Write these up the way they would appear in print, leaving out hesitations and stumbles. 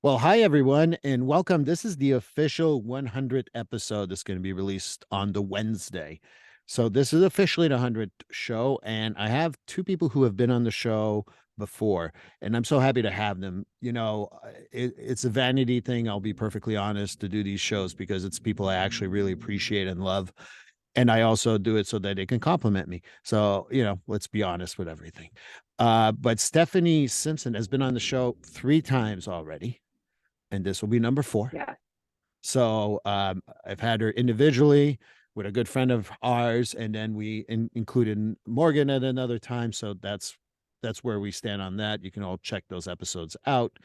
Well, hi everyone, and welcome. This is the official 100th episode that's going to be released on the Wednesday. So this is officially the 100th show, and I have two people who have been on the show before, and I'm so happy to have them. It's a vanity thing. I'll be perfectly honest to do these shows because it's people I actually really appreciate and love. And I also do it so that they can compliment me. So, let's be honest with everything. But Stephanie Simpson has been on the show 3 times already, and this will be number 4. Yeah. So I've had her individually with a good friend of ours, and then we included Morgan at another time. So that's where we stand on that. You can all check those episodes out.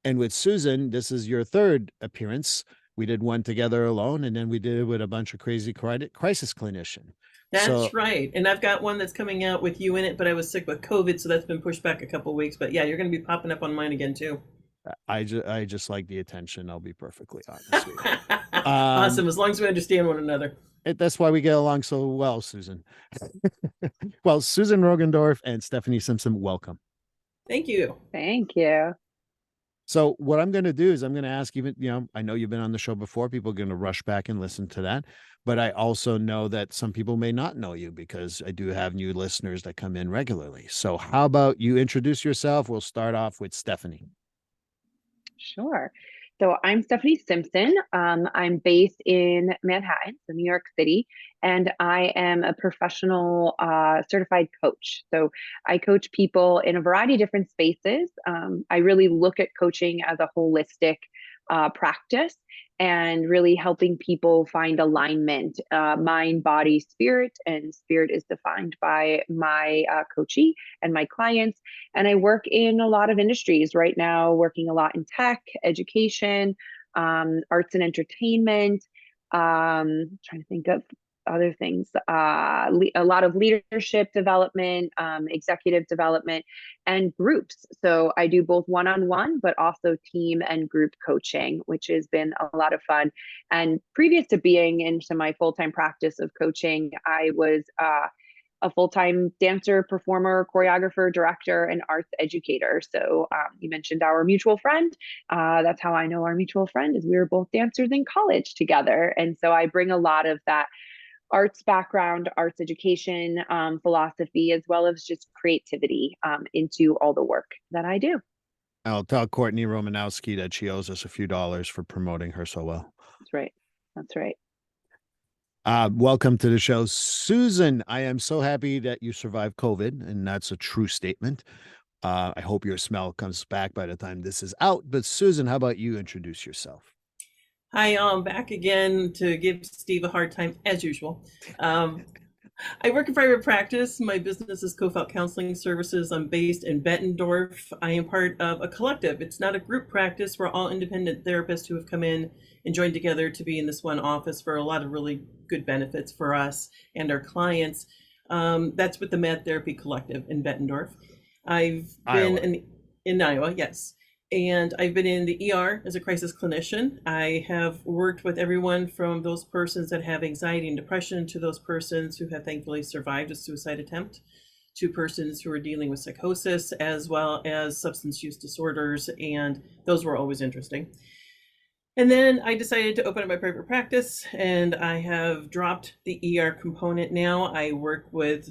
And with Susan, this is your third appearance. We did one together alone, and then we did it with a bunch of crazy crisis clinician. So That's right. And I've got one that's coming out with you in it, but I was sick with COVID, so that's been pushed back a couple of weeks. But yeah, you're going to be popping up on mine again too. I just like the attention. I'll be perfectly honest with you. Awesome. As long as we understand one another. That's why we get along so well, Susan. Well, Susan Roggendorf and Stephanie Simpson, welcome. Thank you. Thank you. So what I'm going to do is I'm going to ask, I know you've been on the show before. People are going to rush back and listen to that. But I also know that some people may not know you because I do have new listeners that come in regularly. So how about you introduce yourself? We'll start off with Stephanie. Sure. So I'm Stephanie Simpson. I'm based in Manhattan, so New York City, and I am a professional certified coach. So I coach people in a variety of different spaces. I really look at coaching as a holistic practice and really helping people find alignment, mind, body, spirit. And spirit is defined by my coachee and my clients. And I work in a lot of industries right now, working a lot in tech, education, arts and entertainment. Trying to think of other things, a lot of leadership development, executive development, and groups. So I do both one-on-one, but also team and group coaching, which has been a lot of fun. And previous to being into my full-time practice of coaching, I was a full-time dancer, performer, choreographer, director, and arts educator. So you mentioned our mutual friend. That's how I know our mutual friend is we were both dancers in college together. And so I bring a lot of that arts background, arts education, philosophy, as well as just creativity into all the work that I do. I'll tell Courtney Romanowski that she owes us a few dollars for promoting her so well. That's right. That's right. Welcome to the show, Susan. I am so happy that you survived COVID, and that's a true statement. I hope your smell comes back by the time this is out. But Susan, how about you introduce yourself? Hi, I'm back again to give Steve a hard time as usual. I work in private practice. My business is Co-Felt Counseling Services. I'm based in Bettendorf. I am part of a collective. It's not a group practice. We're all independent therapists who have come in and joined together to be in this one office for a lot of really good benefits for us and our clients. That's with the Mad Therapy Collective in Bettendorf. I've been in Iowa, yes. And I've been in the ER as a crisis clinician. I have worked with everyone from those persons that have anxiety and depression to those persons who have thankfully survived a suicide attempt, to persons who are dealing with psychosis, as well as substance use disorders. And those were always interesting. And then I decided to open up my private practice, and I have dropped the ER component now. I work with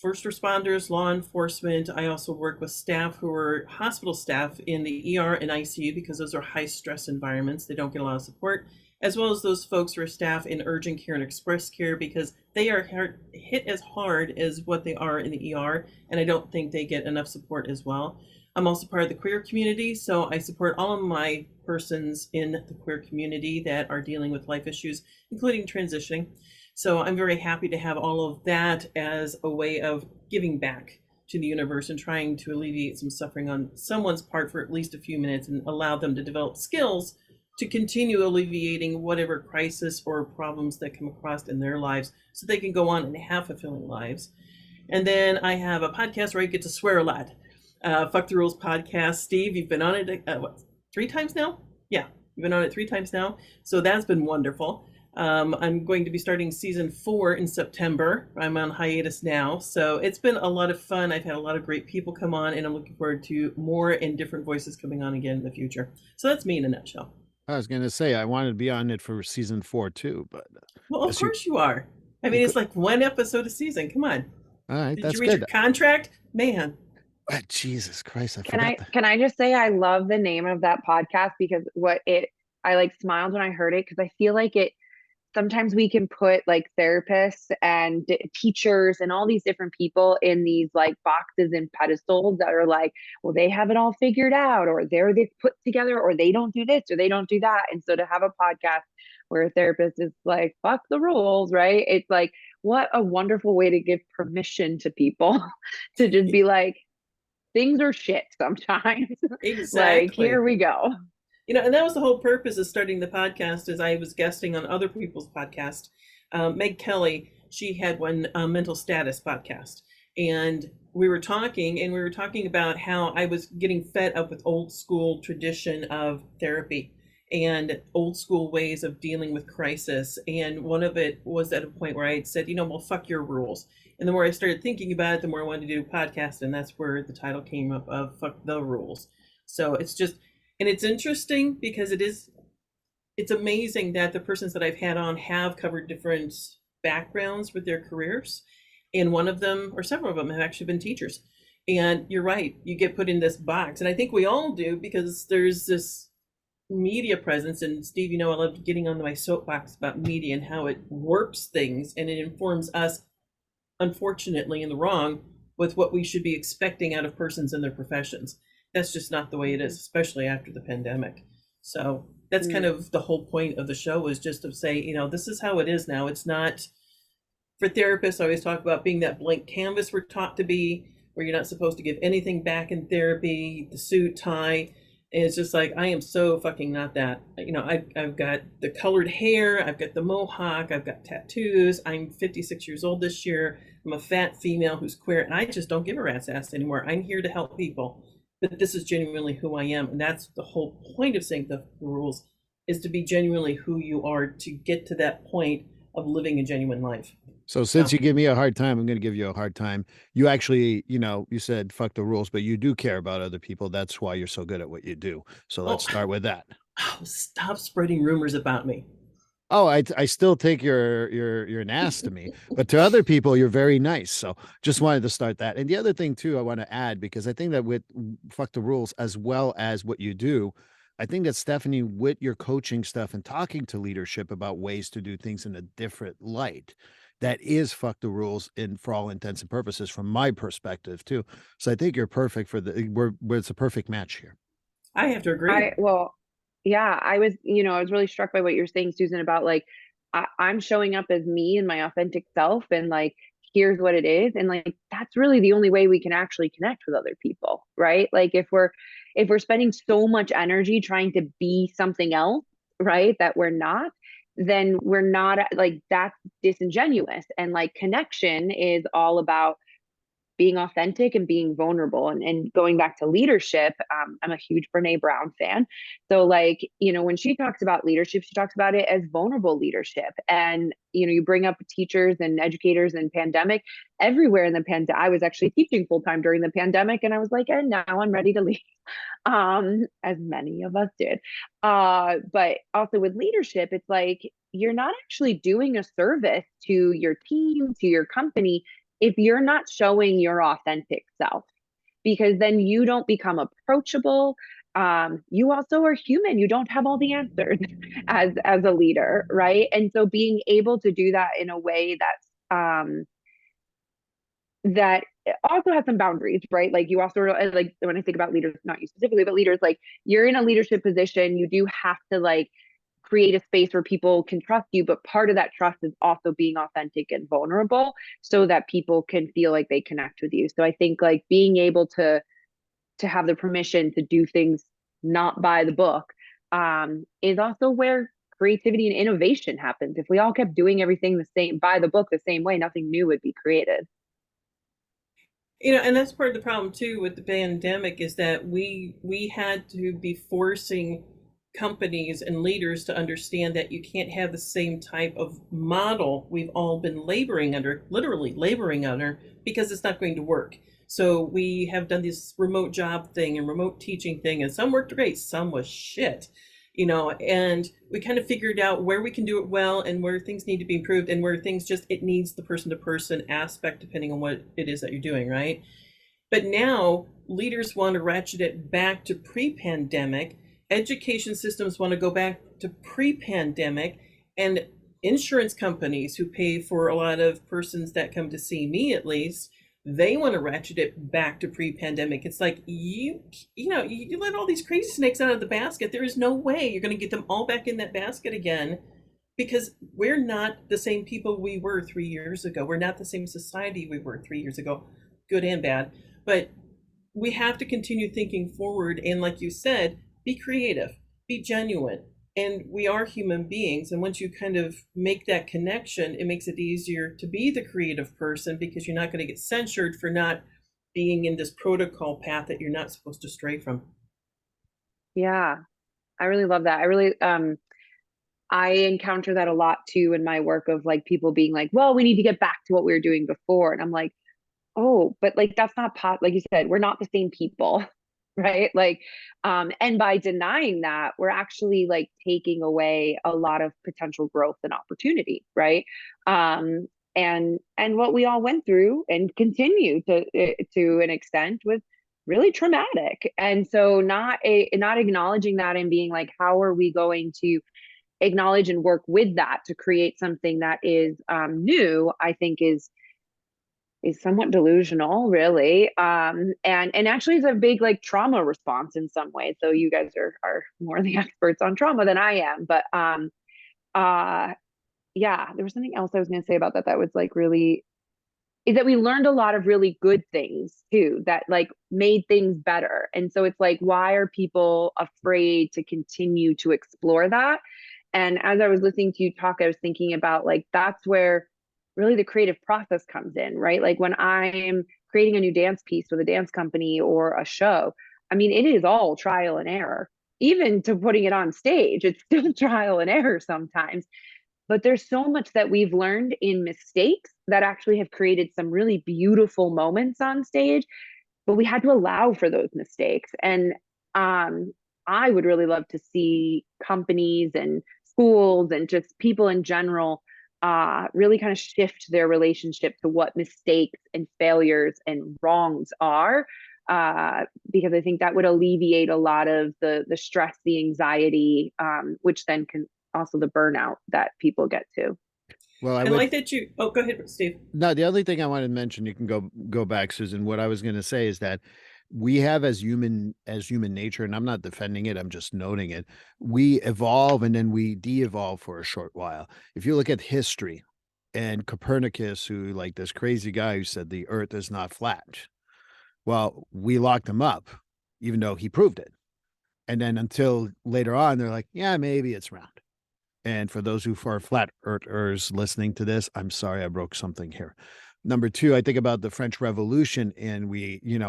first responders, law enforcement. I also work with staff who are hospital staff in the ER and ICU because those are high stress environments. They don't get a lot of support, as well as those folks who are staff in urgent care and express care because they are hit as hard as what they are in the ER, and I don't think they get enough support as well. I'm also part of the queer community, so I support all of my persons in the queer community that are dealing with life issues, including transitioning. So I'm very happy to have all of that as a way of giving back to the universe and trying to alleviate some suffering on someone's part for at least a few minutes and allow them to develop skills to continue alleviating whatever crisis or problems that come across in their lives so they can go on and have fulfilling lives. And then I have a podcast where I get to swear a lot. Fuck the Rules podcast. Steve, you've been on it, 3 times now? Yeah, you've been on it 3 times now. So that's been wonderful. I'm going to be starting season 4 in September. I'm on hiatus now. So it's been a lot of fun. I've had a lot of great people come on, and I'm looking forward to more and different voices coming on again in the future. So that's me in a nutshell. I was going to say I wanted to be on it for season 4 too, but Well, of guess you course you are. I you mean, could. it's like one episode a season. Come on. All right, Did you that's read your good. contract? Man. Jesus Christ, I Can forgot I that. can I just say I love the name of that podcast because what it I like smiled when I heard it because I feel like it sometimes we can put like therapists and teachers and all these different people in these like boxes and pedestals that are like, well, they have it all figured out, or they're this put together, or they don't do this, or they don't do that. And so to have a podcast where a therapist is like, fuck the rules, right? It's like, what a wonderful way to give permission to people to just be like, things are shit sometimes. Like, here Exactly. we go. And that was the whole purpose of starting the podcast. As I was guesting on other people's podcast. Meg Kelly, she had one mental status podcast, and we were talking about how I was getting fed up with old school tradition of therapy and old school ways of dealing with crisis. And one of it was at a point where I had said, well, fuck your rules. And the more I started thinking about it, the more I wanted to do a podcast, and that's where the title came up of "Fuck the Rules." So it's just, and it's interesting because it's amazing that the persons that I've had on have covered different backgrounds with their careers, and one of them or several of them have actually been teachers. And you're right, you get put in this box, and I think we all do because there's this media presence. And Steve, I love getting on my soapbox about media and how it warps things, and it informs us, unfortunately, in the wrong with what we should be expecting out of persons in their professions. That's just not the way it is, especially after the pandemic. So that's kind Mm. of the whole point of the show, is just to say, this is how it is now. It's not for therapists. I always talk about being that blank canvas we're taught to be, where you're not supposed to give anything back in therapy, the suit, tie. And it's just like, I am so fucking not that. I've got the colored hair, I've got the mohawk, I've got tattoos. I'm 56 years old this year. I'm a fat female who's queer, and I just don't give a rat's ass anymore. I'm here to help people. But this is genuinely who I am. And that's the whole point of saying the rules, is to be genuinely who you are, to get to that point of living a genuine life. So So since you give me a hard time, I'm going to give you a hard time. You actually, you said fuck the rules, but you do care about other people. That's why you're so good at what you do. So let's oh, start with that. stop spreading rumors about me. Oh, I still take your an ass to me, but to other people you're very nice. So just wanted to start that. And the other thing too, I want to add, because I think that with fuck the rules as well as what you do, I think that Stephanie, with your coaching stuff and talking to leadership about ways to do things in a different light, that is fuck the rules in for all intents and purposes from my perspective too. So I think you're perfect for it's a perfect match here. I have to agree. Well, yeah, I was really struck by what you're saying, Susan, about like, I'm showing up as me and my authentic self, and like, here's what it is. And like, that's really the only way we can actually connect with other people, right? Like, if we're spending so much energy trying to be something else, right, that we're not, then we're not like, that's disingenuous. And like, connection is all about being authentic and being vulnerable, and going back to leadership. I'm a huge Brene Brown fan. So like, when she talks about leadership, she talks about it as vulnerable leadership. And you bring up teachers and educators and pandemic, everywhere in the pandemic. I was actually teaching full time during the pandemic, and I was like, and now I'm ready to leave. As many of us did. But also with leadership, it's like, you're not actually doing a service to your team, to your company, if you're not showing your authentic self, because then you don't become approachable. You also are human. You don't have all the answers as a leader, right? And so being able to do that in a way that also has some boundaries, right? Like, you also, like, when I think about leaders, not you specifically, but leaders, like, you're in a leadership position, you do have to like create a space where people can trust you, but part of that trust is also being authentic and vulnerable so that people can feel like they connect with you. So I think like being able to have the permission to do things not by the book, is also where creativity and innovation happens. If we all kept doing everything the same, by the book, the same way, nothing new would be created. And that's part of the problem too with the pandemic, is that we had to be forcing companies and leaders to understand that you can't have the same type of model we've all been laboring under, literally laboring under, because it's not going to work. So we have done this remote job thing and remote teaching thing, and some worked great, some was shit, and we kind of figured out where we can do it well and where things need to be improved and where things just, it needs the person to person aspect depending on what it is that you're doing, right? But now leaders want to ratchet it back to pre-pandemic. Education systems want to go back to pre-pandemic, and insurance companies who pay for a lot of persons that come to see me, at least, they want to ratchet it back to pre-pandemic. It's like you let all these crazy snakes out of the basket. There is no way you're going to get them all back in that basket again, because we're not the same people we were 3 years ago. We're not the same society we were 3 years ago, good and bad. But we have to continue thinking forward, and like you said, be creative, be genuine. And we are human beings. And once you kind of make that connection, it makes it easier to be the creative person, because you're not going to get censured for not being in this protocol path that you're not supposed to stray from. Yeah, I really love that. I encounter that a lot too in my work, of like people being like, well, we need to get back to what we were doing before. And I'm like, oh, but like that's not like you said, we're not the same people, right? Like, and by denying that, we're actually like taking away a lot of potential growth and opportunity, right? And what we all went through and continue to an extent was really traumatic. And so not acknowledging that and being like, how are we going to acknowledge and work with that to create something that is new, I think is somewhat delusional, really. And actually is a big like trauma response in some ways. So you guys are more the experts on trauma than I am. But yeah, there was something else I was gonna say about that was like really, is that we learned a lot of really good things too, that like made things better. And so it's like, why are people afraid to continue to explore that? And as I was listening to you talk, I was thinking about like, that's where really the creative process comes in, right? Like when I'm creating a new dance piece with a dance company or a show, I mean, it is all trial and error. Even to putting it on stage, it's still trial and error sometimes. But there's so much that we've learned in mistakes that actually have created some really beautiful moments on stage, but we had to allow for those mistakes. And I would really love to see companies and schools and just people in general really kind of shift their relationship to what mistakes and failures and wrongs are, because I think that would alleviate a lot of the stress, the anxiety, which then can also the burnout that people get to. Well, I And would like that you, oh, go ahead, Steve. no, the only thing I wanted to mention, you can go back, Susan. What I was going to say is that we have as human nature, and I'm not defending it, I'm just noting it. We evolve and then we de-evolve for a short while. If you look at history and Copernicus, who like this crazy guy who said the earth is not flat. Well, we locked him up, even though he proved it. And then until later on, they're like, yeah, maybe it's round. And for those who are flat earthers listening to this, I'm sorry I broke something here. Number two, I think about the French Revolution and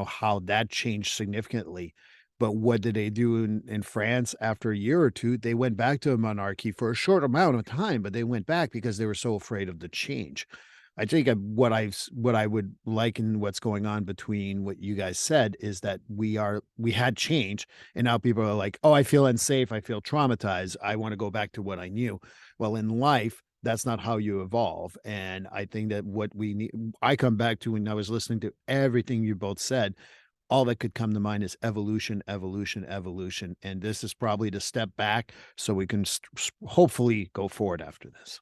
how that changed significantly. But what did they do in France after a year or two? They went back to a monarchy for a short amount of time, but they went back because they were so afraid of the change. I think what I would liken what's going on between what you guys said is that we had change, and now people are like, oh, I feel unsafe, I feel traumatized, I want to go back to what I knew. Well, in life, that's not how you evolve. And I think that what we need, I come back to when I was listening to everything you both said, all that could come to mind is evolution, evolution, evolution. And this is probably the step back so we can hopefully go forward after this.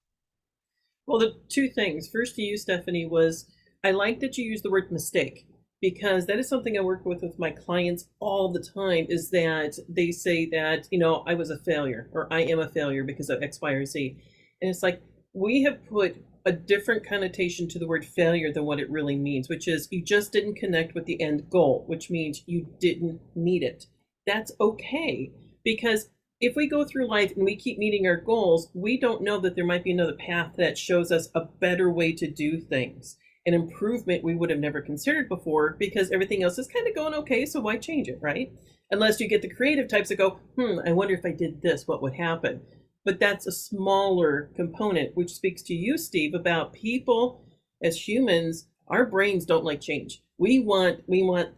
Well, the two things. First to you, Stephanie, was I like that you use the word mistake, because that is something I work with my clients all the time, is that they say that, I was a failure or I am a failure because of X, Y, or Z. And it's like, we have put a different connotation to the word failure than what it really means, which is you just didn't connect with the end goal, which means you didn't meet it. That's okay, because if we go through life and we keep meeting our goals, we don't know that there might be another path that shows us a better way to do things. an improvement we would have never considered before because everything else is kind of going okay, so why change it, right? Unless you get the creative types that go, I wonder if I did this, what would happen? But that's a smaller component, which speaks to you, Steve, about people as humans. Our brains don't like change. We want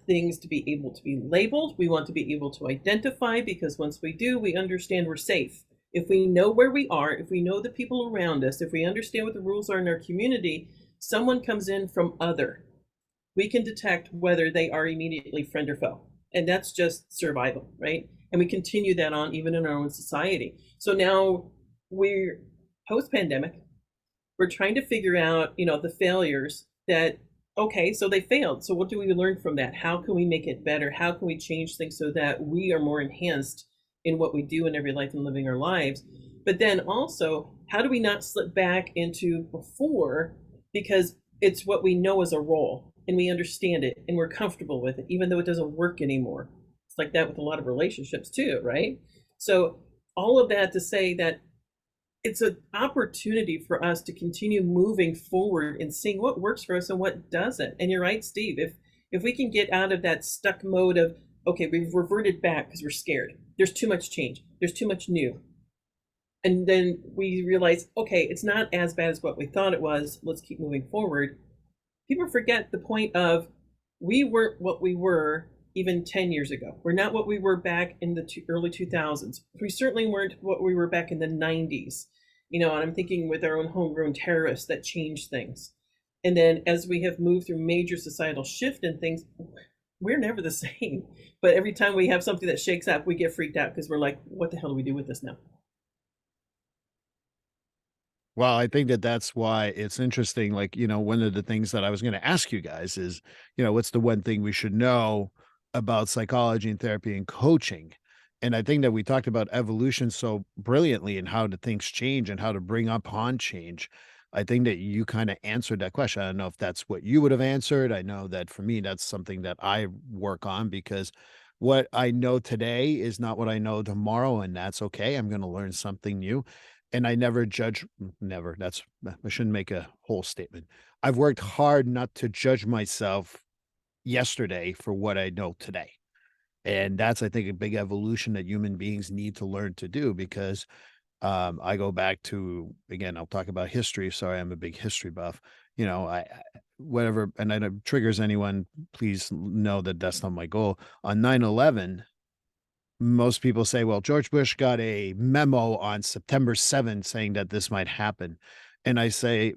things to be able to be labeled. We want to be able to identify, because once we do, we understand we're safe. If we know where we are, if we know the people around us, if we understand what the rules are in our community, someone comes in from other, we can detect whether they are immediately friend or foe. And that's just survival, right? And we continue that on even in our own society. So now we're post pandemic, we're trying to figure out, the failures that, okay, so they failed. So what do we learn from that? How can we make it better? How can we change things so that we are more enhanced in what we do in every life and living our lives? But then also, how do we not slip back into before, because it's what we know as a role and we understand it and we're comfortable with it, even though it doesn't work anymore. It's like that with a lot of relationships too, right? So all of that to say that it's an opportunity for us to continue moving forward and seeing what works for us and what doesn't. And you're right, Steve, if we can get out of that stuck mode of, okay, we've reverted back because we're scared, there's too much change, there's too much new, and then we realize, okay, it's not as bad as what we thought it was, let's keep moving forward. People forget the point of, we weren't what we were even 10 years ago. We're not what we were back in the early 2000s. We certainly weren't what we were back in the 90s. And I'm thinking with our own homegrown terrorists that changed things. And then as we have moved through major societal shift and things, we're never the same. But every time we have something that shakes up, we get freaked out because we're like, what the hell do we do with this now? Well, I think that that's why it's interesting. Like, one of the things that I was going to ask you guys is, what's the one thing we should know about psychology and therapy and coaching? And I think that we talked about evolution so brilliantly and how the things change and how to bring upon change. I think that you kind of answered that question. I don't know if that's what you would have answered. I know that for me, that's something that I work on, because what I know today is not what I know tomorrow. And that's okay. I'm going to learn something new. And I never judge, never. I shouldn't make a whole statement. I've worked hard not to judge myself yesterday for what I know today. And that's, I think, a big evolution that human beings need to learn to do, because I go back to, again, I'll talk about history. Sorry, I'm a big history buff. Whatever, and I don't triggers anyone, please know that that's not my goal. On 9/11, most people say, well, George Bush got a memo on September 7th saying that this might happen. And I say,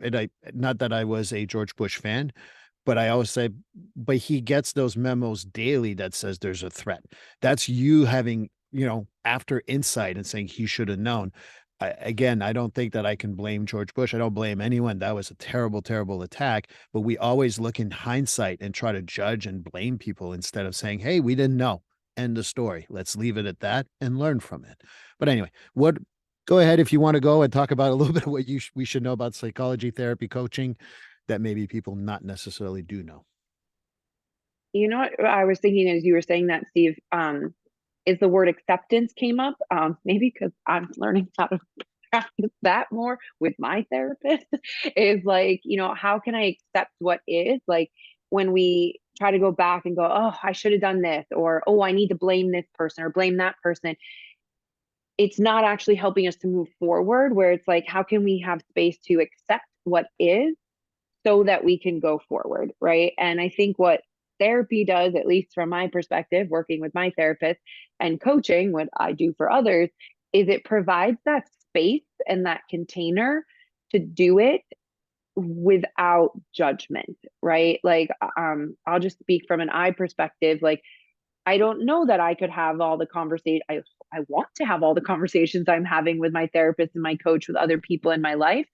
not that I was a George Bush fan, but I always say, but he gets those memos daily that says there's a threat. That's you having, after insight and saying he should have known. Again, I don't think that I can blame George Bush. I don't blame anyone. That was a terrible, terrible attack. But we always look in hindsight and try to judge and blame people instead of saying, hey, we didn't know. End of story. Let's leave it at that and learn from it. But anyway, go ahead if you want to go and talk about a little bit of what we should know about psychology, therapy, coaching that maybe people not necessarily do know. You know what I was thinking as you were saying that, Steve, is the word acceptance came up. Maybe because I'm learning how to practice that more with my therapist, is like, how can I accept what is? Like, when we try to go back and go, oh, I should have done this, or, oh, I need to blame this person or blame that person, it's not actually helping us to move forward, where it's like, how can we have space to accept what is so that we can go forward, right? And I think what therapy does, at least from my perspective, working with my therapist, and coaching, what I do for others, is it provides that space and that container to do it without judgment, right? Like, I'll just speak from an I perspective. Like, I don't know that I could have all the conversation. I want to have all the conversations I'm having with my therapist and my coach with other people in my life,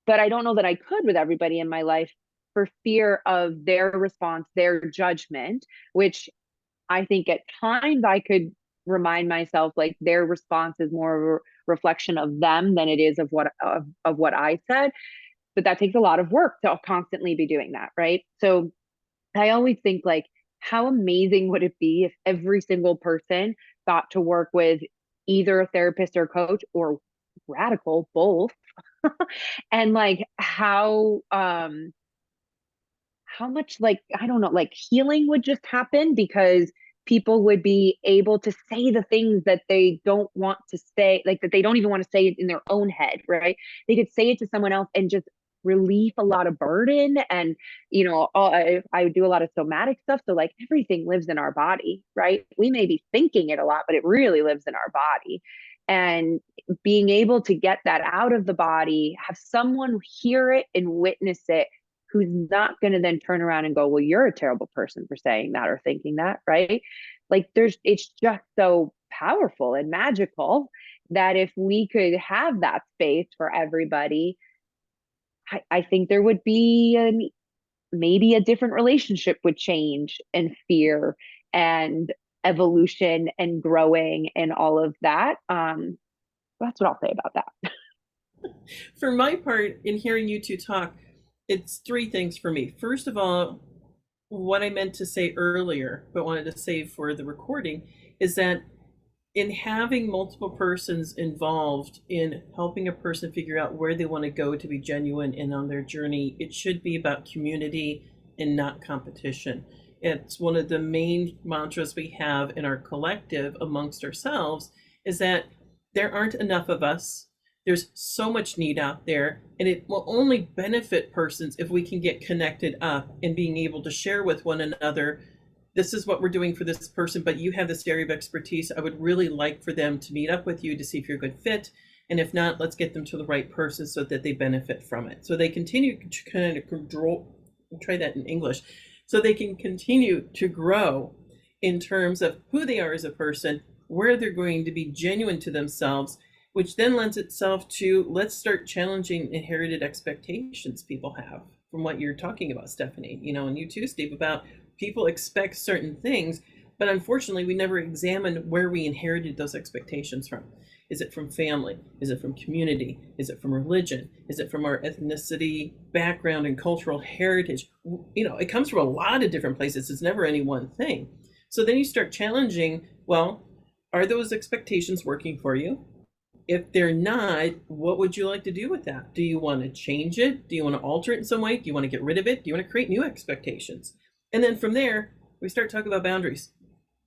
but I don't know that I could with everybody in my life, for fear of their response, their judgment, which I think at times I could remind myself, like, their response is more of a reflection of them than it is of what I said. But that takes a lot of work to constantly be doing that, right? So I always think, like, how amazing would it be if every single person got to work with either a therapist or coach, or radical both, and like how how much, like, I don't know, like healing would just happen because people would be able to say the things that they don't want to say, like that they don't even want to say it in their own head, right? They could say it to someone else and just relieve a lot of burden. And I do a lot of somatic stuff, so like everything lives in our body, right? We may be thinking it a lot, but it really lives in our body. And being able to get that out of the body, have someone hear it and witness it, who's not going to then turn around and go, well, you're a terrible person for saying that or thinking that, right? Like it's just so powerful and magical that if we could have that space for everybody, I think there would be maybe a different relationship would change, and fear and evolution and growing and all of that. That's what I'll say about that. For my part, in hearing you two talk, it's three things for me. First of all, what I meant to say earlier, but wanted to save for the recording, is that in having multiple persons involved in helping a person figure out where they want to go to be genuine and on their journey, it should be about community and not competition. It's one of the main mantras we have in our collective amongst ourselves, is that there aren't enough of us. There's so much need out there, and it will only benefit persons if we can get connected up and being able to share with one another, this is what we're doing for this person, but you have this area of expertise. I would really like for them to meet up with you to see if you're a good fit. And if not, let's get them to the right person so that they benefit from it. So they continue to kind of control, try that in English, so they can continue to grow in terms of who they are as a person, where they're going to be genuine to themselves, which then lends itself to, let's start challenging inherited expectations people have, from what you're talking about, Stephanie, and you too, Steve, about people expect certain things, but unfortunately we never examine where we inherited those expectations from. Is it from family? Is it from community? Is it from religion? Is it from our ethnicity, background, and cultural heritage? It comes from a lot of different places. It's never any one thing. So then you start challenging, well, are those expectations working for you? If they're not, what would you like to do with that? Do you want to change it? Do you want to alter it in some way? Do you want to get rid of it? Do you want to create new expectations? And then from there, we start talking about boundaries.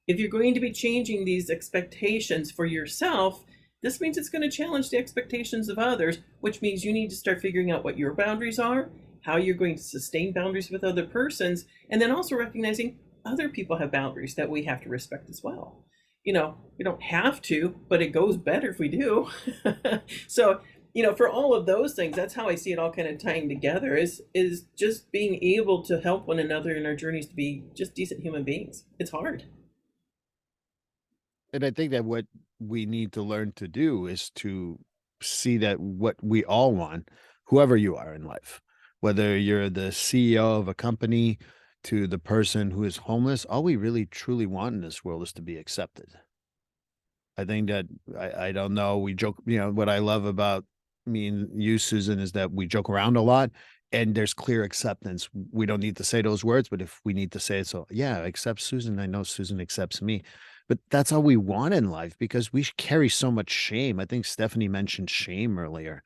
If you're going to be changing these expectations for yourself, this means it's going to challenge the expectations of others, which means you need to start figuring out what your boundaries are, how you're going to sustain boundaries with other persons, and then also recognizing other people have boundaries that we have to respect as well. We don't have to, but it goes better if we do. So, for all of those things, that's how I see it all kind of tying together, is just being able to help one another in our journeys to be just decent human beings. It's hard. And I think that what we need to learn to do is to see that what we all want, whoever you are in life, whether you're the CEO of a company to the person who is homeless, all we really truly want in this world is to be accepted. I think that I don't know. We joke, what I love about me and you, Susan, is that we joke around a lot and there's clear acceptance. We don't need to say those words, but if we need to say it, so yeah, accept Susan. I know Susan accepts me. But that's all we want in life because we carry so much shame. I think Stephanie mentioned shame earlier,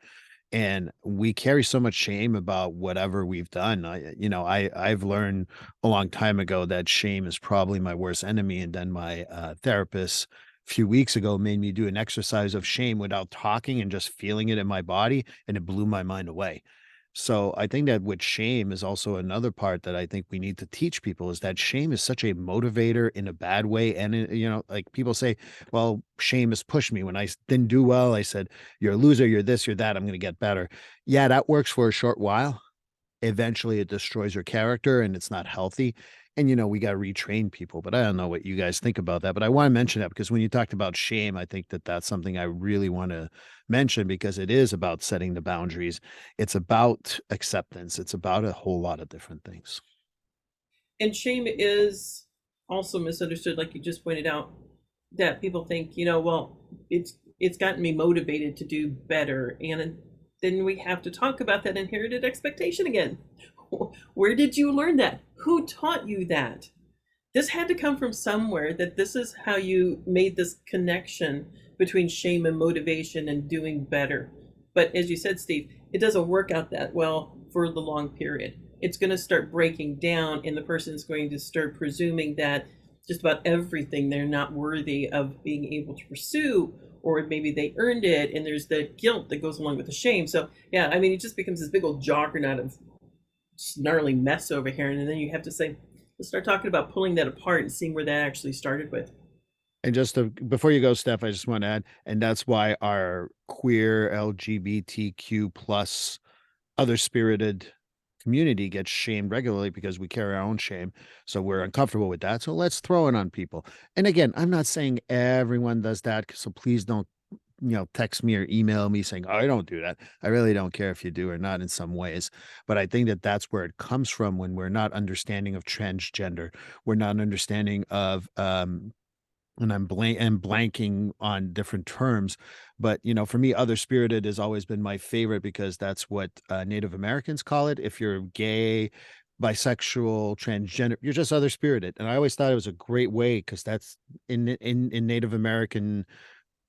and we carry so much shame about whatever we've done. I've learned a long time ago that shame is probably my worst enemy. And then my therapist a few weeks ago made me do an exercise of shame without talking and just feeling it in my body, and it blew my mind away. So I think that with shame is also another part that I think we need to teach people, is that shame is such a motivator in a bad way. And, like people say, well, shame has pushed me. When I didn't do well, I said, you're a loser, you're this, you're that, I'm going to get better. Yeah, that works for a short while. Eventually it destroys your character and it's not healthy. And, we got to retrain people, but I don't know what you guys think about that. But I want to mention that because when you talked about shame, I think that that's something I really want to mention, because it is about setting the boundaries. It's about acceptance. It's about a whole lot of different things. And shame is also misunderstood, like you just pointed out, that people think, well, it's gotten me motivated to do better. And then we have to talk about that inherited expectation again. Where did you learn that? Who taught you that? This had to come from somewhere, that this is how you made this connection between shame and motivation and doing better. But as you said, Steve, it doesn't work out that well for the long period. it's going to start breaking down, and the person's going to start presuming that just about everything they're not worthy of being able to pursue, or maybe they earned it, and there's the guilt that goes along with the shame. So yeah, I mean, it just becomes this big old juggernaut of snarly mess over here, and then you have to say, let's start talking about pulling that apart and seeing where that actually started with. And just to, before you go, Steph, I just want to add, and that's why our queer LGBTQ plus other spirited community gets shamed regularly, because we carry our own shame. So we're uncomfortable with that. So let's throw it on people. And again, I'm not saying everyone does that. So please don't, text me or email me saying, oh, I don't do that. I really don't care if you do or not in some ways. But I think that that's where it comes from, when we're not understanding of transgender. We're not understanding of, and I'm blanking on different terms, but for me, other spirited has always been my favorite, because that's what Native Americans call it. If you're gay, bisexual, transgender, you're just other spirited. And I always thought it was a great way, because that's in Native American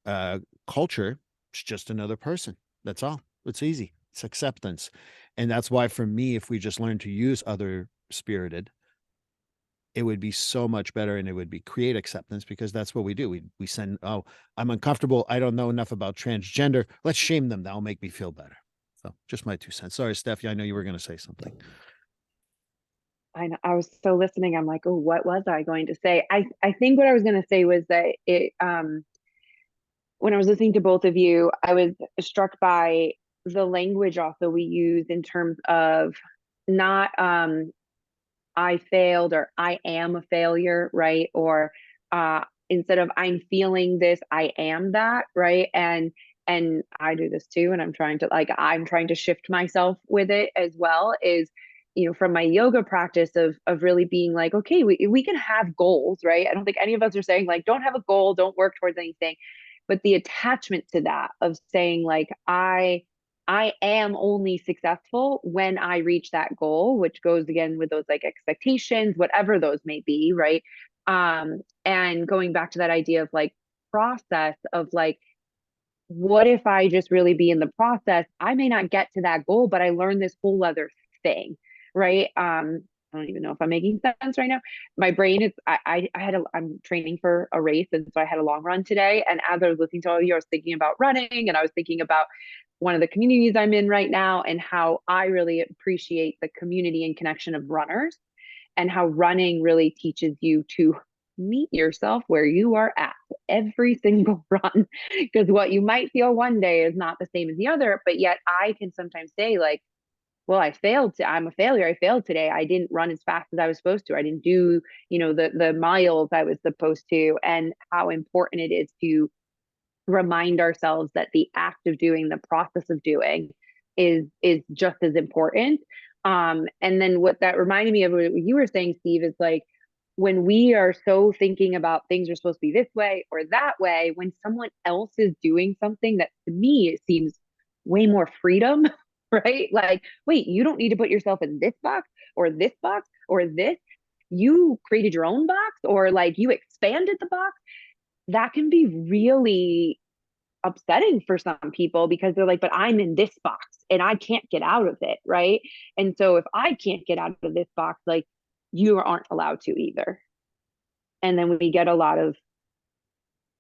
uh culture. It's just another person. That's all. It's easy. It's acceptance. And that's why, for me, if we just learn to use other spirited, it would be so much better, and it would be create acceptance, because that's what we do. We send, oh, I'm uncomfortable. I don't know enough about transgender. Let's shame them. That'll make me feel better. So just my 2 cents. Sorry, Steph. I know you were going to say something. I know, I was so listening. I'm like, oh, what was I going to say? I think what I was going to say was that when I was listening to both of you, I was struck by the language also we use in terms of not I failed or I am a failure, right? Or instead of I'm feeling this, I am that, right? And I do this too, and I'm trying to shift myself with it as well. Is from my yoga practice of really being like, okay, we can have goals, right? I don't think any of us are saying like don't have a goal, don't work towards anything, but the attachment to that of saying like I am only successful when I reach that goal, which goes again with those like expectations, whatever those may be, right? And going back to that idea of like process of like, what if I just really be in the process? I may not get to that goal, but I learned this whole other thing, right? I don't even know if I'm making sense right now. My brain is I'm training for a race, and so I had a long run today. And as I was listening to all of you, I was thinking about running, and I was thinking about one of the communities I'm in right now, and how I really appreciate the community and connection of runners, and how running really teaches you to meet yourself where you are at every single run. Because what you might feel one day is not the same as the other, but yet I can sometimes say like, well, I'm a failure. I failed today. I didn't run as fast as I was supposed to. I didn't do, the miles I was supposed to. And how important it is to remind ourselves that the act of doing, the process of doing is just as important. And then what that reminded me of what you were saying, Steve, is like when we are so thinking about things are supposed to be this way or that way, when someone else is doing something that to me it seems way more freedom, right? Like, wait, you don't need to put yourself in this box or this box or this. You created your own box, or like you expanded the box. That can be really upsetting for some people, because they're like, but I'm in this box and I can't get out of it, right? And so if I can't get out of this box, like you aren't allowed to either. And then we get a lot of,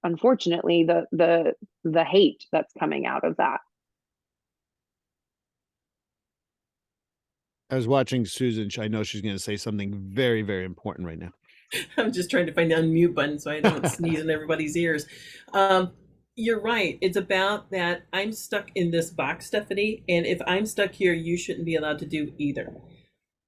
unfortunately, the hate that's coming out of that. I was watching Susan. I know she's going to say something very, very important right now. I'm just trying to find the unmute button so I don't sneeze in everybody's ears. Um, you're right. It's about that I'm stuck in this box, Stephanie, and if I'm stuck here, you shouldn't be allowed to do either.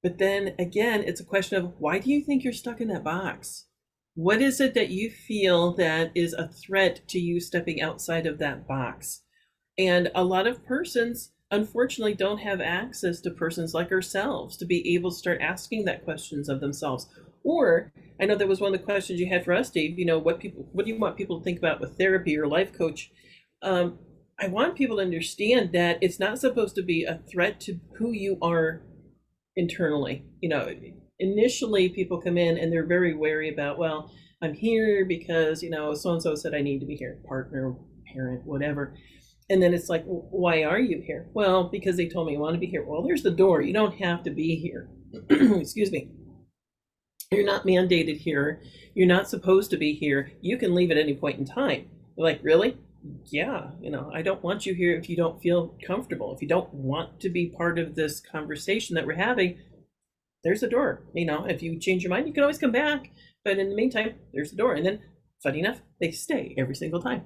But then again, it's a question of why do you think you're stuck in that box? What is it that you feel that is a threat to you stepping outside of that box? And a lot of persons, unfortunately, don't have access to persons like ourselves to be able to start asking that questions of themselves. Or I know that was one of the questions you had for us, Dave. What do you want people to think about with therapy or life coach? I want people to understand that it's not supposed to be a threat to who you are internally. Initially people come in and they're very wary about, well, I'm here because, so and so said I need to be here, partner, parent, whatever. And then it's like, why are you here? Well, because they told me you want to be here. Well, there's the door. You don't have to be here. Excuse me. You're not mandated here. You're not supposed to be here. You can leave at any point in time. You're like, really? Yeah, I don't want you here if you don't feel comfortable. If you don't want to be part of this conversation that we're having, there's a door. If you change your mind, you can always come back. But in the meantime, there's the door. And then, funny enough, they stay every single time.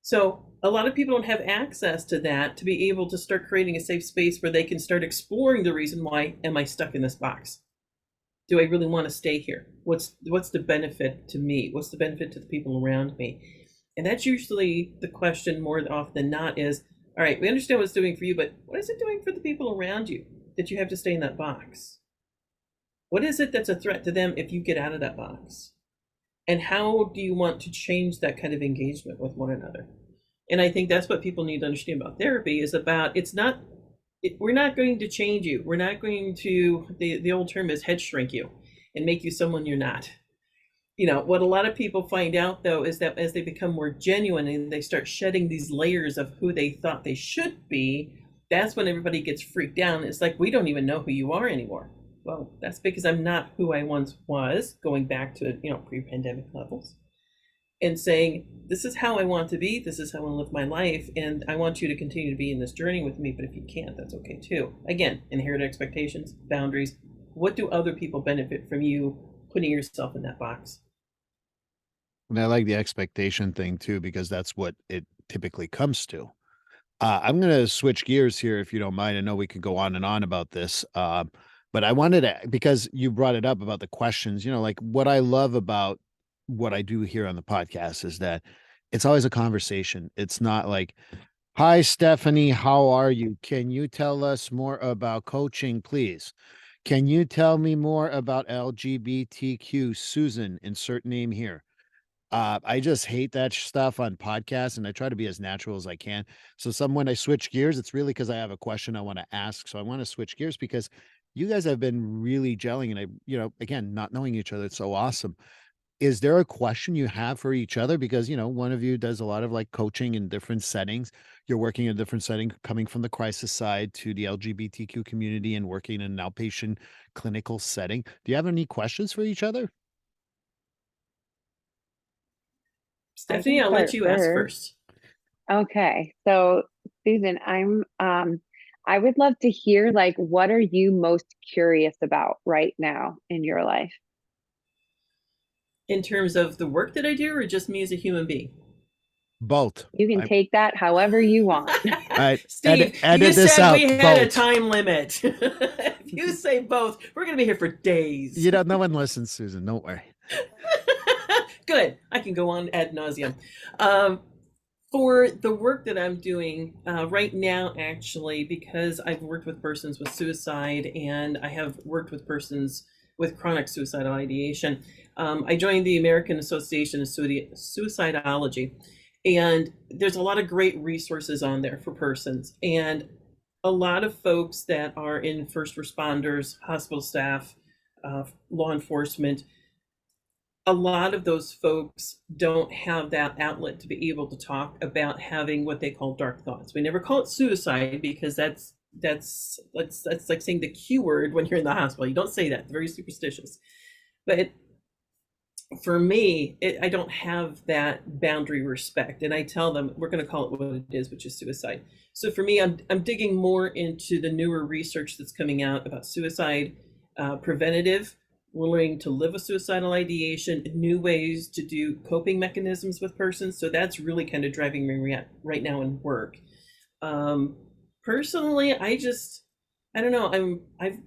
So a lot of people don't have access to that to be able to start creating a safe space where they can start exploring the reason why am I stuck in this box? Do I really want to stay here? What's the benefit to me? What's the benefit to the people around me? And that's usually the question more often than not is, all right, we understand what it's doing for you, but what is it doing for the people around you that you have to stay in that box? What is it that's a threat to them if you get out of that box? And how do you want to change that kind of engagement with one another? And I think that's what people need to understand about therapy is about, we're not going to change you. We're not going to, the old term is head shrink you and make you someone you're not. What a lot of people find out though, is that as they become more genuine and they start shedding these layers of who they thought they should be, that's when everybody gets freaked out. It's like, we don't even know who you are anymore. Well, that's because I'm not who I once was, going back to, pre-pandemic levels, and saying, this is how I want to be, this is how I want to live my life, and I want you to continue to be in this journey with me, but if you can't, that's okay too. Again, inherited expectations, boundaries. What do other people benefit from you putting yourself in that box? And I like the expectation thing too, because that's what it typically comes to. I'm going to switch gears here, if you don't mind. I know we could go on and on about this, but I wanted to, because you brought it up about the questions, like what I love about what I do here on the podcast is that it's always a conversation. It's not like, hi, Stephanie, how are you? Can you tell us more about coaching, please? Can you tell me more about LGBTQ? Susan, insert name here. I just hate that stuff on podcasts, and I try to be as natural as I can. So when I switch gears, it's really because I have a question I want to ask. So I want to switch gears because you guys have been really gelling, and again, not knowing each other, it's so awesome. Is there a question you have for each other? Because, one of you does a lot of like coaching in different settings. You're working in a different setting, coming from the crisis side to the LGBTQ community and working in an outpatient clinical setting. Do you have any questions for each other? I Stephanie, can I'll let start you ask first. first. Okay. So Susan, I would love to hear like what are you most curious about right now in your life? In terms of the work that I do, or just me as a human being? Both. You can take that however you want. I Steve, you edit this said we out. had a Both. time limit. If you say both, we're going to be here for days. No one listens, Susan. Don't worry. Good. I can go on ad nauseum. Um, for the work that I'm doing right now, actually, because I've worked with persons with suicide and I have worked with persons with chronic suicidal ideation, I joined the American Association of Suicidality. And there's a lot of great resources on there for persons. And a lot of folks that are in first responders, hospital staff, law enforcement, a lot of those folks don't have that outlet to be able to talk about having what they call dark thoughts. We never call it suicide because that's like saying the Q word when you're in the hospital. You don't say that. It's very superstitious. But for me, I don't have that boundary respect, and I tell them we're going to call it what it is, which is suicide. So for me, I'm digging more into the newer research that's coming out about suicide, preventative, learning to live with suicidal ideation, new ways to do coping mechanisms with persons. So that's really kind of driving me right now in work. Personally, I don't know.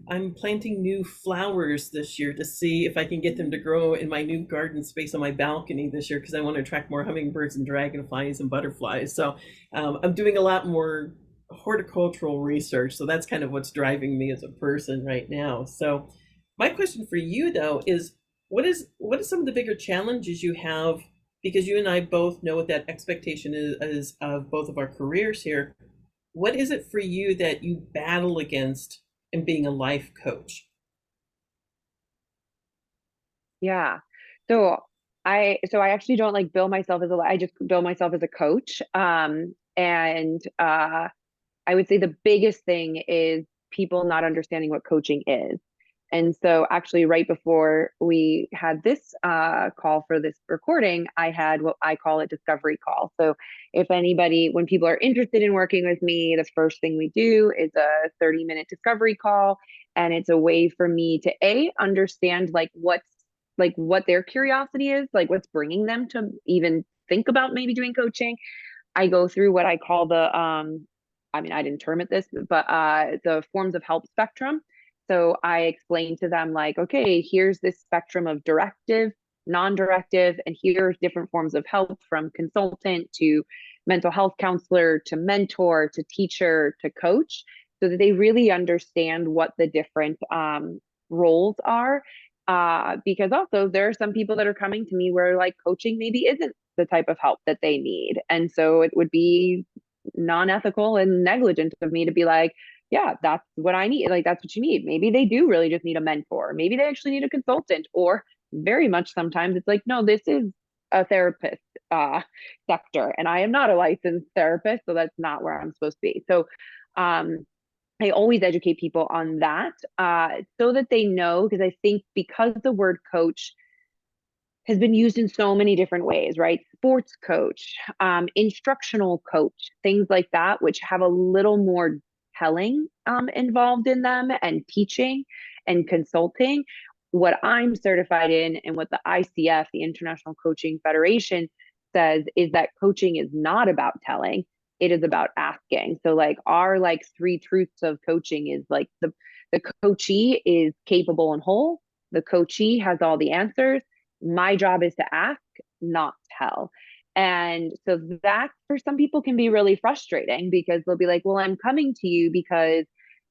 I'm planting new flowers this year to see if I can get them to grow in my new garden space on my balcony this year because I want to attract more hummingbirds and dragonflies and butterflies. So I'm doing a lot more horticultural research. So that's kind of what's driving me as a person right now. So my question for you though is what is some of the bigger challenges you have, because you and I both know what that expectation is of both of our careers here. What is it for you that you battle against in being a life coach? Yeah. So I actually don't like bill myself as I just bill myself as a coach. And I would say the biggest thing is people not understanding what coaching is. And so, actually, right before we had this call for this recording, I had what I call a discovery call. So, if anybody, when people are interested in working with me, the first thing we do is a 30-minute discovery call. And it's a way for me to understand like what their curiosity is, like what's bringing them to even think about maybe doing coaching. I go through what I call the I mean, I didn't term it this, but the forms of help spectrum. So I explain to them like, okay, here's this spectrum of directive, non-directive, and here's different forms of help from consultant to mental health counselor to mentor to teacher to coach, so that they really understand what the different roles are. Because also there are some people that are coming to me where like coaching maybe isn't the type of help that they need. And so it would be non-ethical and negligent of me to be like, yeah, that's what I need. Like, that's what you need. Maybe they do really just need a mentor. Maybe they actually need a consultant, or very much sometimes it's like, no, this is a therapist sector. And I am not a licensed therapist. So that's not where I'm supposed to be. So, I always educate people on that so that they know, because I think because the word coach has been used in so many different ways, right? Sports coach, instructional coach, things like that, which have a little more telling involved in them and teaching and consulting. What I'm certified in and what the ICF, the International Coaching Federation, says is that coaching is not about telling. It is about asking. So like our like three truths of coaching is like the coachee is capable and whole. The coachee has all the answers. My job is to ask, not tell. And so that for some people can be really frustrating, because they'll be like, well, I'm coming to you because,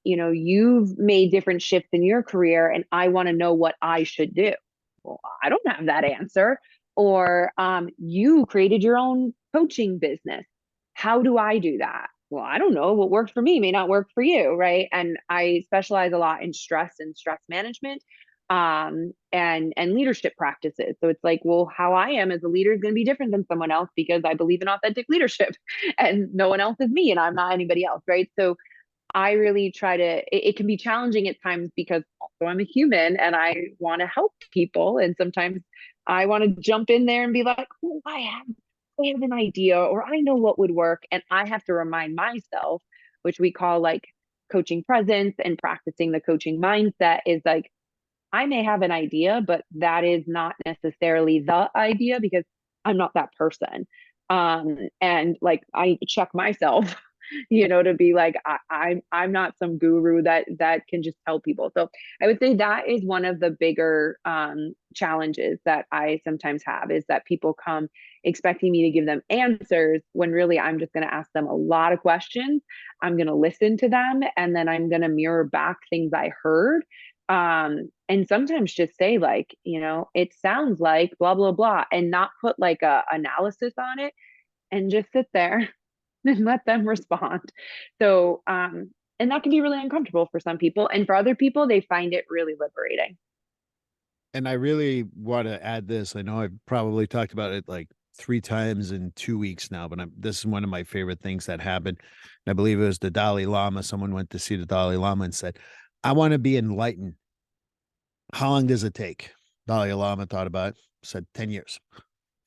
you know, you've made different shifts in your career and I want to know what I should do. Well, I don't have that answer. Or you created your own coaching business. How do I do that? Well, I don't know. What worked for me may not work for you, right? And I specialize a lot in stress and stress management, and leadership practices. So it's like, well, how I am as a leader is going to be different than someone else, because I believe in authentic leadership and no one else is me and I'm not anybody else, right? So I really try to, it can be challenging at times, because also I'm a human and I want to help people. And sometimes I want to jump in there and be like, oh, I have an idea, or I know what would work. And I have to remind myself, which we call like coaching presence and practicing the coaching mindset, is like, I may have an idea, but that is not necessarily the idea, because I'm not that person. And like I check myself, you know, to be like, I'm not some guru that can just tell people. So I would say that is one of the bigger challenges that I sometimes have, is that people come expecting me to give them answers when really I'm just going to ask them a lot of questions. I'm going to listen to them, and then I'm going to mirror back things I heard, and sometimes just say like, you know, it sounds like blah blah blah, and not put like a analysis on it, and just sit there and let them respond. So and that can be really uncomfortable for some people, and for other people they find it really liberating. And I really want to add this. I know I've probably talked about it like 3 times in 2 weeks now, but this is one of my favorite things that happened. And I believe it was the Dalai Lama. Someone went to see the Dalai Lama and said, I want to be enlightened. How long does it take? Dalai Lama thought about it, said 10 years.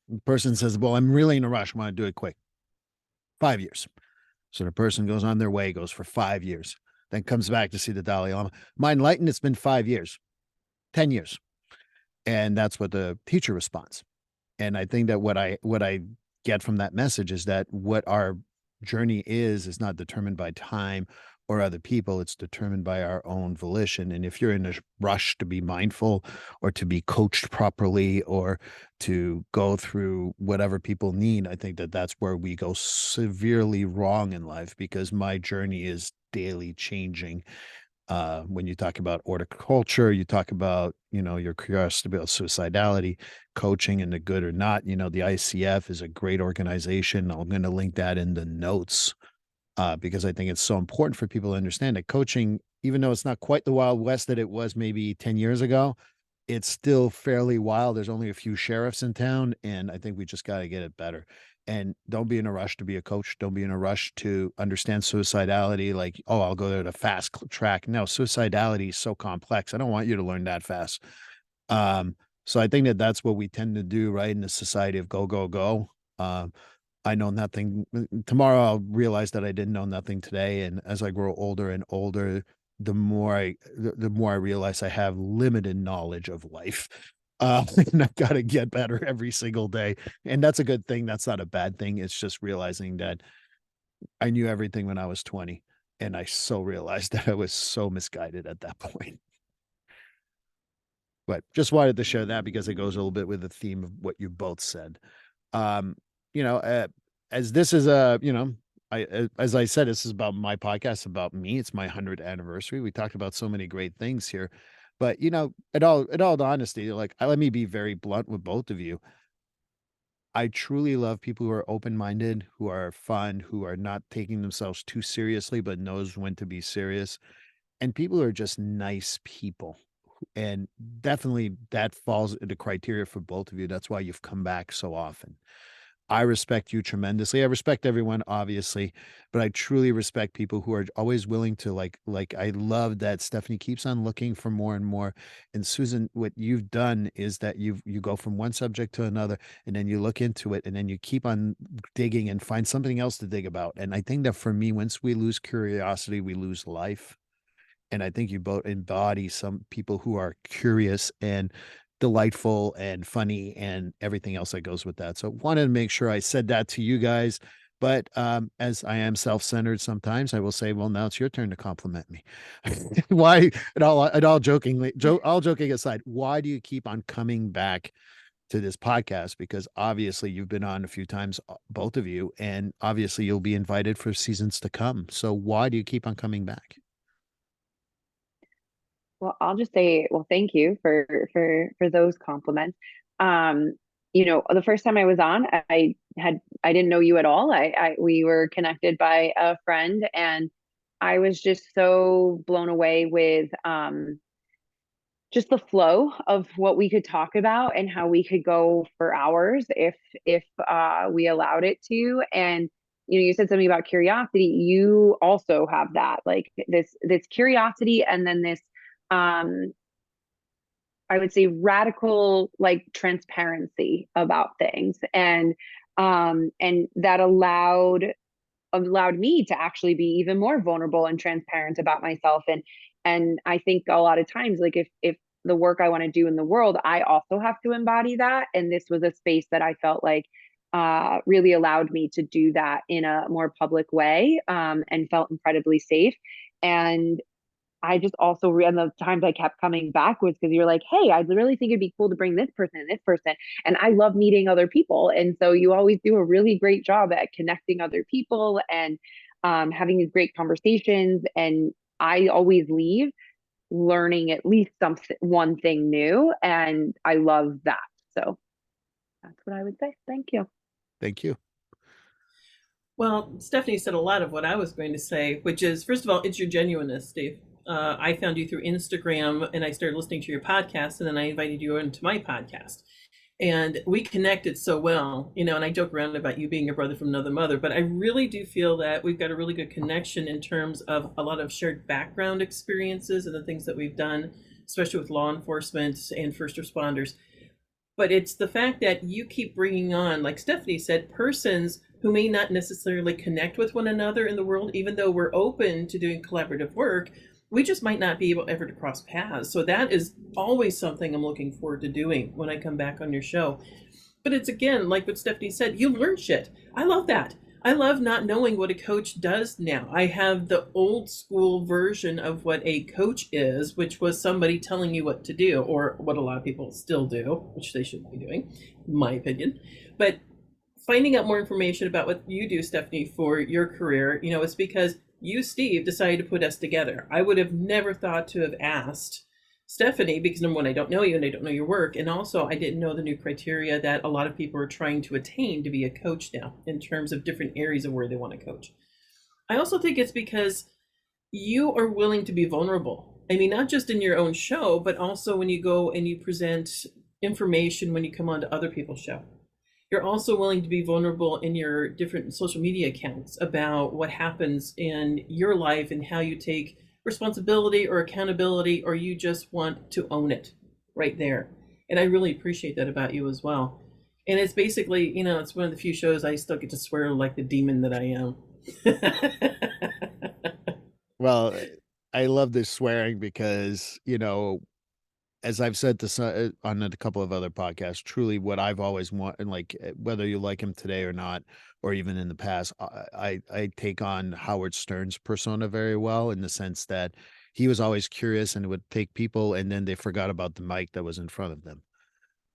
The person says, well, I'm really in a rush. I want to do it quick. 5 years. So the person goes on their way, goes for 5 years, then comes back to see the Dalai Lama. My enlightened, it's been 5 years, 10 years. And that's what the teacher responds. And I think that what I get from that message is that what our journey is not determined by time or other people. It's determined by our own volition. And if you're in a rush to be mindful or to be coached properly or to go through whatever people need, I think that that's where we go severely wrong in life, because my journey is daily changing. When you talk about horticulture, you talk about, your curiosity about suicidality, coaching and the good or not, the ICF is a great organization. I'm going to link that in the notes, because I think it's so important for people to understand that coaching, even though it's not quite the Wild West that it was maybe 10 years ago, it's still fairly wild. There's only a few sheriffs in town, and I think we just got to get it better. And don't be in a rush to be a coach. Don't be in a rush to understand suicidality. Like, oh, I'll go to the track. No, suicidality is so complex. I don't want you to learn that fast. Um, so I think that that's what we tend to do, right? In the society of go, go, go. Um, I know nothing. Tomorrow I'll realize that I didn't know nothing today. And as I grow older and older, the more I realize I have limited knowledge of life. And I've got to get better every single day. And that's a good thing. That's not a bad thing. It's just realizing that I knew everything when I was 20. And I so realized that I was so misguided at that point. But just wanted to share that because it goes a little bit with the theme of what you both said. Um, you know, as this is a, as I said, this is about my podcast, about me. It's my 100th anniversary. We talked about so many great things here, but in all honesty, like, let me be very blunt with both of you. I truly love people who are open-minded, who are fun, who are not taking themselves too seriously, but knows when to be serious, and people who are just nice people. And definitely that falls into criteria for both of you. That's why you've come back so often. I respect you tremendously. I respect everyone, obviously, but I truly respect people who are always willing to I love that Stephanie keeps on looking for more and more. And Susan, what you've done is that you go from one subject to another, and then you look into it, and then you keep on digging and find something else to dig about. And I think that for me, once we lose curiosity, we lose life. And I think you both embody some people who are curious and delightful and funny and everything else that goes with that. So wanted to make sure I said that to you guys. But as I am self-centered sometimes, I will say, well, now it's your turn to compliment me. Why, all joking aside, why do you keep on coming back to this podcast? Because obviously you've been on a few times, both of you, and obviously you'll be invited for seasons to come. So why do you keep on coming back? Well, I'll just say, well, thank you for those compliments. Um, the first time I was on, I didn't know you at all. We were connected by a friend, and I was just so blown away with just the flow of what we could talk about and how we could go for hours if we allowed it to. And you said something about curiosity. You also have that, like this curiosity, and then this um I would say radical, like, transparency about things. And that allowed me to actually be even more vulnerable and transparent about myself. And I think a lot of times, like, if the work I want to do in the world, I also have to embody that. And this was a space that I felt like really allowed me to do that in a more public way, and felt incredibly safe. And I just also and the times I kept coming back was because you're like, hey, I really think it'd be cool to bring this person and this person. And I love meeting other people. And so you always do a really great job at connecting other people and having these great conversations. And I always leave learning at least one thing new. And I love that. So that's what I would say. Thank you. Thank you. Well, Stephanie said a lot of what I was going to say, which is, first of all, it's your genuineness, Steve. I found you through Instagram and I started listening to your podcast, and then I invited you into my podcast. And we connected so well, and I joke around about you being a brother from another mother, but I really do feel that we've got a really good connection in terms of a lot of shared background experiences and the things that we've done, especially with law enforcement and first responders. But it's the fact that you keep bringing on, like Stephanie said, persons who may not necessarily connect with one another in the world, even though we're open to doing collaborative work. We just might not be able ever to cross paths. So that is always something I'm looking forward to doing when I come back on your show. But it's, again, like what Stephanie said, you learn shit. I love that. I love not knowing what a coach does now. I have the old school version of what a coach is, which was somebody telling you what to do, or what a lot of people still do, which they shouldn't be doing, in my opinion. But finding out more information about what you do, Stephanie, for your career, it's because you, Steve, decided to put us together. I would have never thought to have asked Stephanie, because number one, I don't know you and I don't know your work. And also I didn't know the new criteria that a lot of people are trying to attain to be a coach now in terms of different areas of where they want to coach. I also think it's because you are willing to be vulnerable. I mean, not just in your own show, but also when you go and you present information when you come on to other people's show. You're also willing to be vulnerable in your different social media accounts about what happens in your life and how you take responsibility or accountability, or you just want to own it right there. And I really appreciate that about you as well. And it's basically, it's one of the few shows I still get to swear like the demon that I am. Well, I love this swearing because, as I've said to on a couple of other podcasts, truly what I've always wanted, like whether you like him today or not, or even in the past, I take on Howard Stern's persona very well in the sense that he was always curious and would take people and then they forgot about the mic that was in front of them.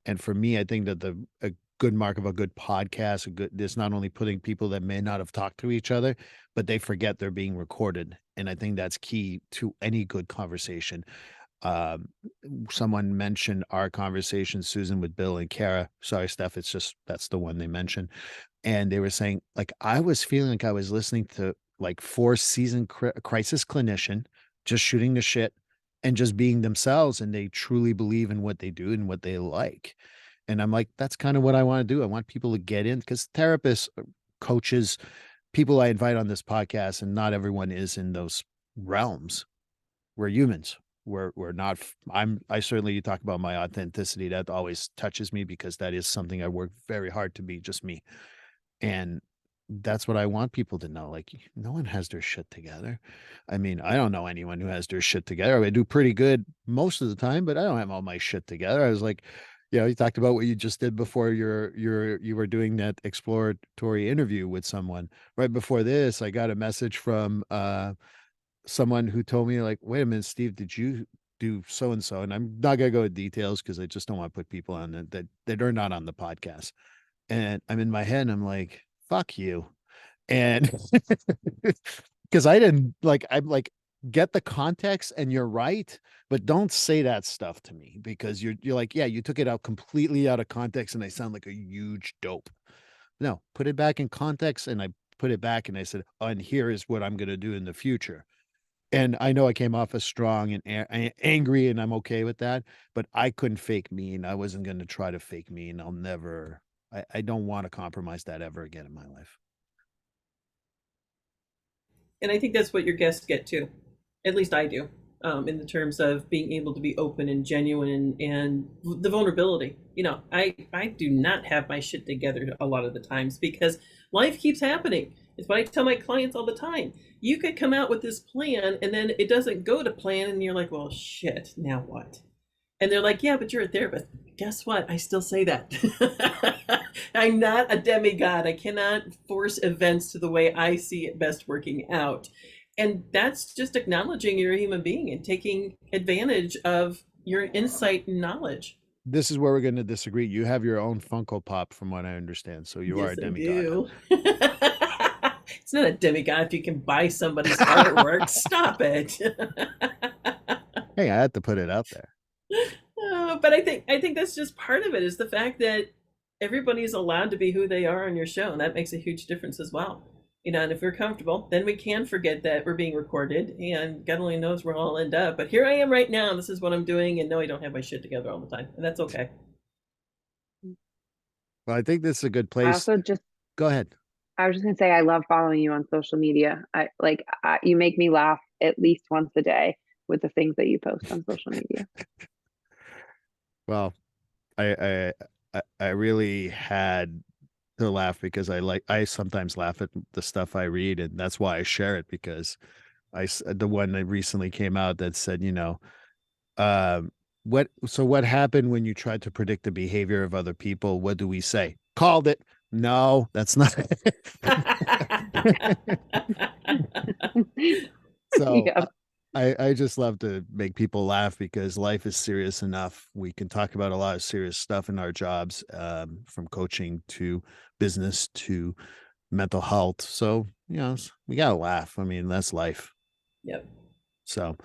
And for me, I think that a good mark of a good podcast, is not only putting people that may not have talked to each other, but they forget they're being recorded. And I think that's key to any good conversation. Um, Someone mentioned our conversation, Susan, with Bill and Kara. Sorry, Steph, it's just that's the one they mentioned. And they were saying, like, I was feeling like I was listening to like four seasoned crisis clinician just shooting the shit and just being themselves. And they truly believe in what they do and what they like. And I'm like, that's kind of what I want to do. I want people to get in because therapists, coaches, people I invite on this podcast, and not everyone is in those realms. We're humans. We're not. I certainly, you talk about my authenticity. That always touches me because that is something I work very hard to be, just me. And that's what I want people to know. Like, no one has their shit together. I mean, I don't know anyone who has their shit together. I do pretty good most of the time, but I don't have all my shit together. I was like, you talked about what you just did before you were doing that exploratory interview with someone. Right before this, I got a message from someone who told me, like, wait a minute, Steve, did you do so and so? And I'm not gonna go into details because I just don't want to put people on that are not on the podcast. And I'm in my head and I'm like, fuck you. And because I didn't like, I'm like, get the context and you're right, but don't say that stuff to me because you're like, yeah, you took it out completely out of context and I sound like a huge dope. No, put it back in context. And I put it back and I said, oh, and here is what I'm going to do in the future. And I know I came off as strong and angry, and I'm okay with that, but I couldn't fake mean. I wasn't going to try to fake mean. I don't want to compromise that ever again in my life. And I think that's what your guests get too. At least I do, in the terms of being able to be open and genuine and the vulnerability. I do not have my shit together a lot of the times because life keeps happening. It's what I tell my clients all the time. You could come out with this plan and then it doesn't go to plan, and you're like, well, shit, now what? And they're like, yeah, but you're a therapist. Guess what? I still say that. I'm not a demigod. I cannot force events to the way I see it best working out. And that's just acknowledging you're a human being and taking advantage of your insight and knowledge. This is where we're going to disagree. You have your own Funko Pop, from what I understand. So you are a Yes, I demigod. do. It's not a demigod if you can buy somebody's artwork. Stop it. Hey, I had to put it out there. But I think that's just part of it, is the fact that everybody's allowed to be who they are on your show, and that makes a huge difference as well. And if we're comfortable, then we can forget that we're being recorded, and God only knows where I'll end up. But here I am right now, and this is what I'm doing, and no, I don't have my shit together all the time, and that's okay. Well, I think this is a good I place. also just Go ahead. I was just gonna say I love following you on social media. You make me laugh at least once a day with the things that you post on social media. Well, I really had to laugh because I sometimes laugh at the stuff I read, and that's why I share it, because the one that recently came out that said, um, what happened when you tried to predict the behavior of other people? What do we say? Called it. No, that's not. So Yeah. I just love to make people laugh because life is serious enough. We can talk about a lot of serious stuff in our jobs, from coaching to business to mental health. So, we got to laugh. I mean, that's life. Yep. So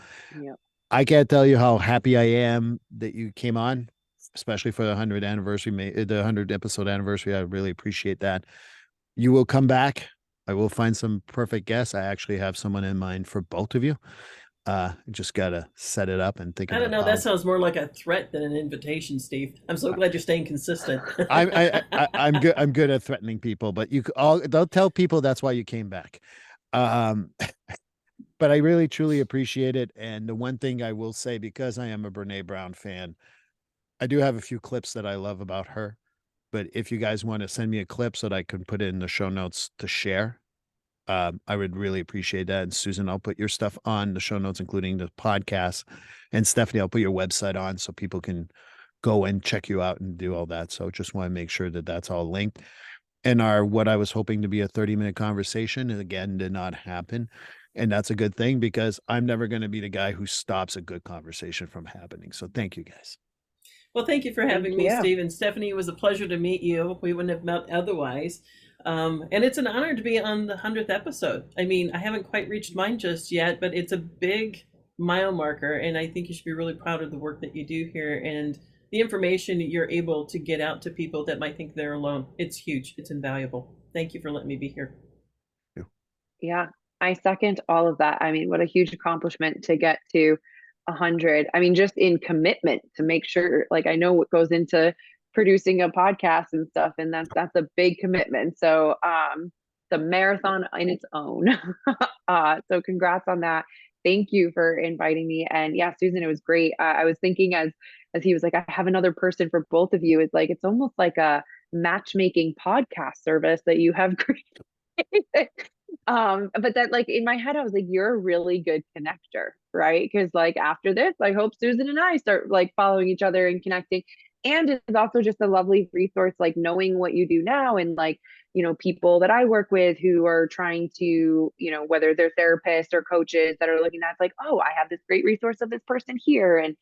Yep. I can't tell you how happy I am that you came on, especially for the 100th anniversary, the 100 episode anniversary. I really appreciate that. You will come back. I will find some perfect guests. I actually have someone in mind for both of you. Just gotta set it up and think I don't about know. That how sounds more like a threat than an invitation, Steve. I'm so glad you're staying consistent. I'm good. I'm good at threatening people, but don't tell people that's why you came back. Um, but I really truly appreciate it. And the one thing I will say, because I am a Brene Brown fan, I do have a few clips that I love about her. But if you guys want to send me a clip so that I can put it in the show notes to share, I would really appreciate that. And Susan, I'll put your stuff on the show notes, including the podcast. And Stephanie, I'll put your website on so people can go and check you out and do all that. So just want to make sure that that's all linked. And our what I was hoping to be a 30-minute conversation again did not happen. And that's a good thing because I'm never going to be the guy who stops a good conversation from happening. So thank you guys. Well, thank you for Thank having me, you. Steve. And Stephanie, it was a pleasure to meet you. We wouldn't have met otherwise. And it's an honor to be on the 100th episode. I mean, I haven't quite reached mine just yet, but it's a big mile marker. And I think you should be really proud of the work that you do here and the information you're able to get out to people that might think they're alone. It's huge, it's invaluable. Thank you for letting me be here. Yeah, I second all of that. I mean, what a huge accomplishment to get to 100. I mean, just in commitment to make sure, like, I know what goes into producing a podcast and stuff, and that's a big commitment. So, the marathon in its own. So congrats on that. Thank you for inviting me. And yeah, Susan, it was great. I was thinking as he was like, I have another person for both of you. It's like it's almost like a matchmaking podcast service that you have created. But that like in my head, I was like, you're a really good connector, right? Because like after this, I hope Susan and I start like following each other and connecting. And it's also just a lovely resource, like knowing what you do now and like, people that I work with who are trying to, whether they're therapists or coaches that are looking at like, oh, I have this great resource of this person here and,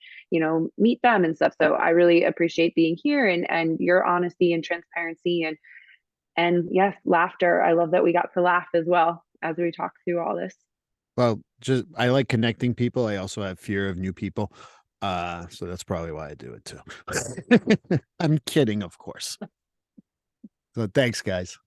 meet them and stuff. So I really appreciate being here and your honesty and transparency and yes, laughter. I love that we got to laugh as well as we talk through all this. Well, just I like connecting people. I also have fear of new people. So that's probably why I do it too. I'm kidding, of course. So thanks, guys.